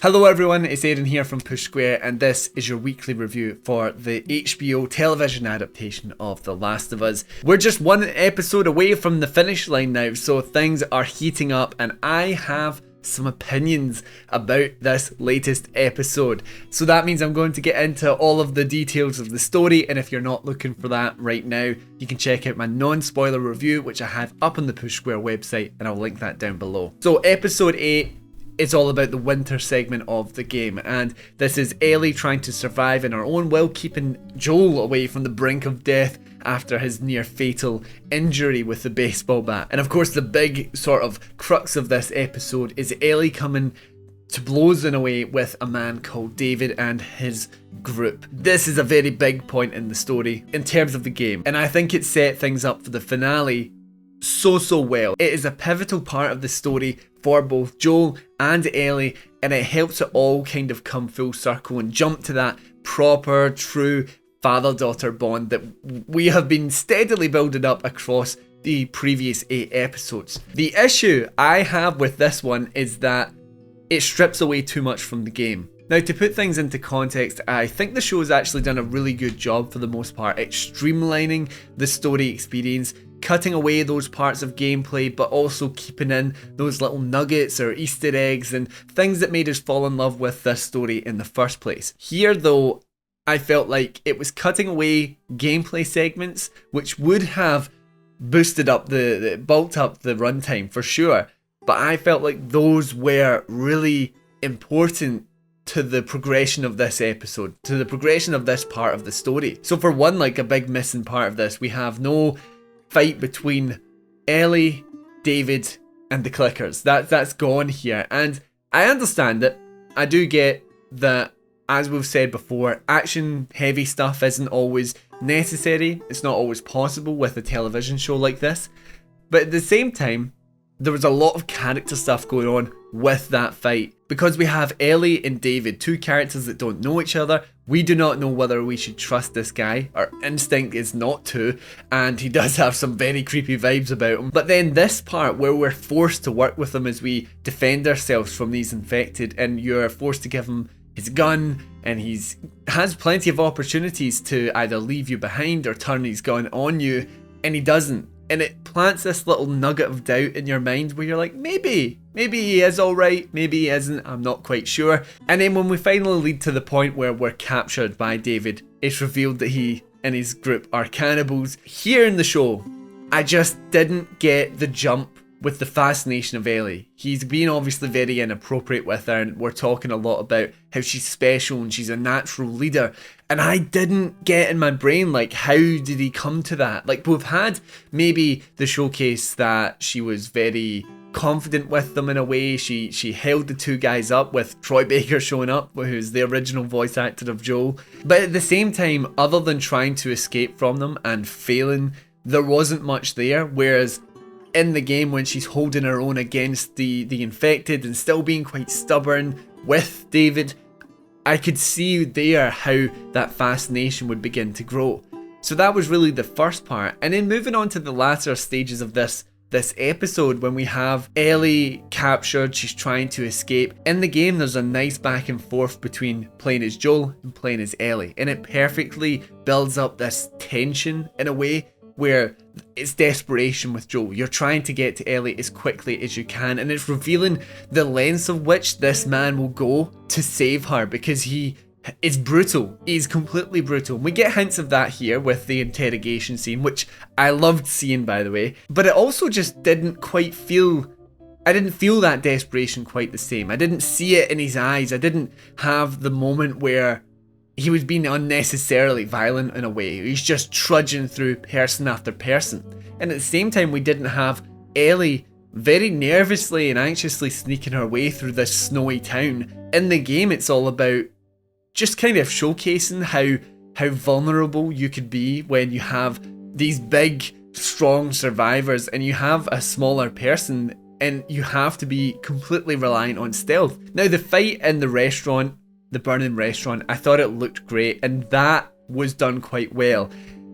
Hello everyone, it's Aidan here from Push Square, and this is your weekly review for the HBO television adaptation of The Last of Us. We're just one episode away from the finish line now, so things are heating up, and I have some opinions about this latest episode. So that means I'm going to get into all of the details of the story, and if you're not looking for that right now, you can check out my non-spoiler review, which I have up on the Push Square website, and I'll link that down below. So episode 8, it's all about the winter segment of the game, and this is Ellie trying to survive in her own will, keeping Joel away from the brink of death after his near fatal injury with the baseball bat. And of course the big sort of crux of this episode is Ellie coming to blows in a way with a man called David and his group. This is a very big point in the story in terms of the game, and I think it set things up for the finale so well. It is a pivotal part of the story for both Joel and Ellie, and it helps it all kind of come full circle and jump to that proper, true father-daughter bond that we have been steadily building up across the previous 8 episodes. The issue I have with this one is that it strips away too much from the game. Now, to put things into context, I think the show has actually done a really good job for the most part at streamlining the story experience, cutting away those parts of gameplay, but also keeping in those little nuggets or Easter eggs and things that made us fall in love with this story in the first place. Here though, I felt like it was cutting away gameplay segments, which would have boosted up bulked up the runtime for sure, but I felt like those were really important to the progression of this episode, to the progression of this part of the story. So for one, like a big missing part of this, we have no fight between Ellie, David, and the clickers. That's gone here, and I understand it. I do get that, as we've said before, action heavy stuff isn't always necessary. It's not always possible with a television show like this, but at the same time, there was a lot of character stuff going on with that fight. Because we have Ellie and David, two characters that don't know each other, we do not know whether we should trust this guy. Our instinct is not to, and he does have some very creepy vibes about him. But then this part where we're forced to work with him as we defend ourselves from these infected, and you're forced to give him his gun, and has plenty of opportunities to either leave you behind or turn his gun on you, and he doesn't. And it plants this little nugget of doubt in your mind where you're like, maybe he is alright, maybe he isn't, I'm not quite sure. And then when we finally lead to the point where we're captured by David, it's revealed that he and his group are cannibals. Here in the show, I just didn't get the jump with the fascination of Ellie. He's been obviously very inappropriate with her, and we're talking a lot about how she's special and she's a natural leader, and I didn't get in my brain, like, how did he come to that? Like, we've had maybe the showcase that she was very confident with them in a way. She held the two guys up with Troy Baker showing up, who's the original voice actor of Joel, but at the same time, other than trying to escape from them and failing, there wasn't much there. Whereas in the game, when she's holding her own against the infected and still being quite stubborn with David, I could see there how that fascination would begin to grow. So that was really the first part. And then moving on to the latter stages of this episode, when we have Ellie captured, she's trying to escape. In the game, there's a nice back and forth between playing as Joel and playing as Ellie, and it perfectly builds up this tension in a way where it's desperation with Joel. You're trying to get to Ellie as quickly as you can, and it's revealing the lengths of which this man will go to save her, because he is brutal. He's completely brutal. We get hints of that here with the interrogation scene, which I loved seeing, by the way, but it also just didn't quite feel... I didn't feel that desperation quite the same. I didn't see it in his eyes. I didn't have the moment where he was being unnecessarily violent in a way. He's just trudging through person after person. And at the same time, we didn't have Ellie very nervously and anxiously sneaking her way through this snowy town. In the game, it's all about just kind of showcasing how vulnerable you could be when you have these big, strong survivors and you have a smaller person, and you have to be completely reliant on stealth. Now, the fight in the restaurant, the burning restaurant, I thought it looked great, and that was done quite well.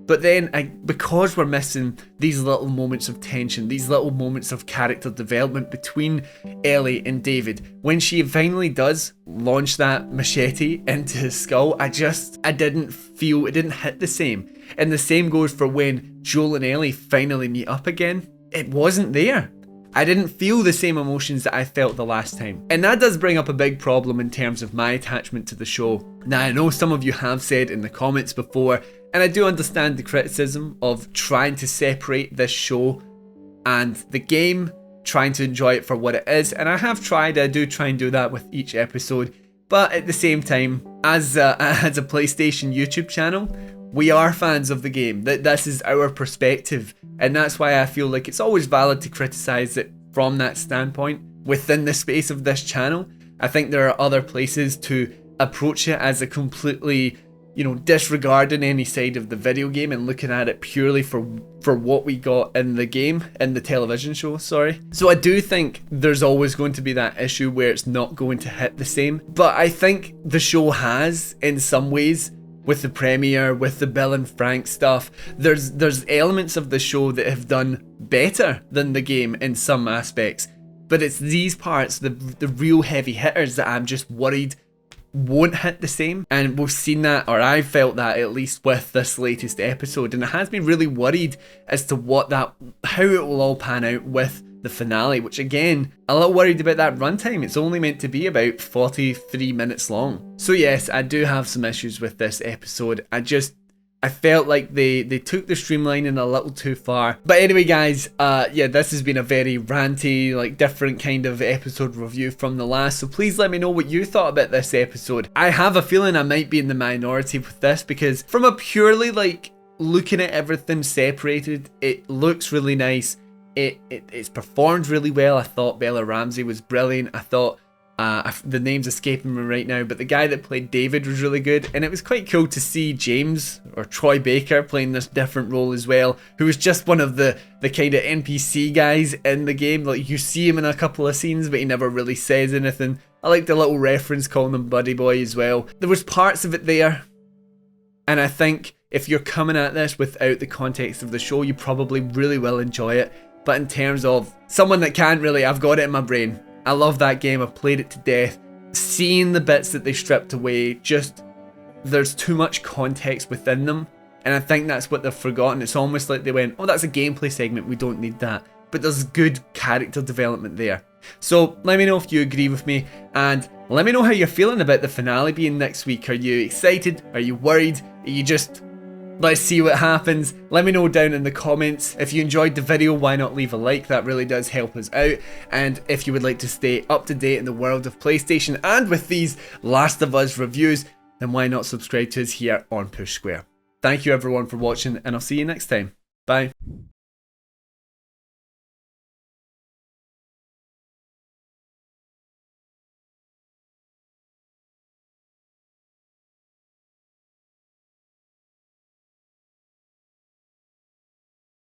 But then, because we're missing these little moments of tension, these little moments of character development between Ellie and David, when she finally does launch that machete into his skull, I didn't feel, it didn't hit the same. And the same goes for when Joel and Ellie finally meet up again. It wasn't there. I didn't feel the same emotions that I felt the last time. And that does bring up a big problem in terms of my attachment to the show. Now, I know some of you have said in the comments before, and I do understand the criticism of trying to separate this show and the game, trying to enjoy it for what it is. And I have tried, I do try and do that with each episode. But at the same time, as a PlayStation YouTube channel, we are fans of the game. This is our perspective. And that's why I feel like it's always valid to criticize it from that standpoint within the space of this channel. I think there are other places to approach it as a completely, disregarding any side of the video game and looking at it purely for what we got in the game, in the television show, sorry. So I do think there's always going to be that issue where it's not going to hit the same. But I think the show has, in some ways, with the premiere, with the Bill and Frank stuff, there's elements of the show that have done better than the game in some aspects. But it's these parts, the real heavy hitters, that I'm just worried won't hit the same. And we've seen that, or I felt that at least with this latest episode, and it has me really worried as to how it will all pan out with the finale, which again, a little worried about that runtime. It's only meant to be about 43 minutes long. So yes, I do have some issues with this episode. I felt like they took the streamlining a little too far. But anyway guys, this has been a very ranty, different kind of episode review from the last. So please let me know what you thought about this episode. I have a feeling I might be in the minority with this, because from a purely looking at everything separated, it looks really nice. It's performed really well. I thought Bella Ramsey was brilliant. I thought, the name's escaping me right now, but the guy that played David was really good. And it was quite cool to see James, or Troy Baker, playing this different role as well, who was just one of the kind of NPC guys in the game. You see him in a couple of scenes, but he never really says anything. I like the little reference calling him Buddy Boy as well. There was parts of it there, and I think if you're coming at this without the context of the show, you probably really will enjoy it. But in terms of someone that can't really, I've got it in my brain. I love that game, I've played it to death. Seeing the bits that they stripped away, there's too much context within them. And I think that's what they've forgotten. It's almost like they went, oh, that's a gameplay segment, we don't need that. But there's good character development there. So let me know if you agree with me, and let me know how you're feeling about the finale being next week. Are you excited? Are you worried? Are you just, let's see what happens? Let me know down in the comments. If you enjoyed the video, why not leave a like? That really does help us out. And if you would like to stay up to date in the world of PlayStation and with these Last of Us reviews, then why not subscribe to us here on Push Square. Thank you everyone for watching, and I'll see you next time.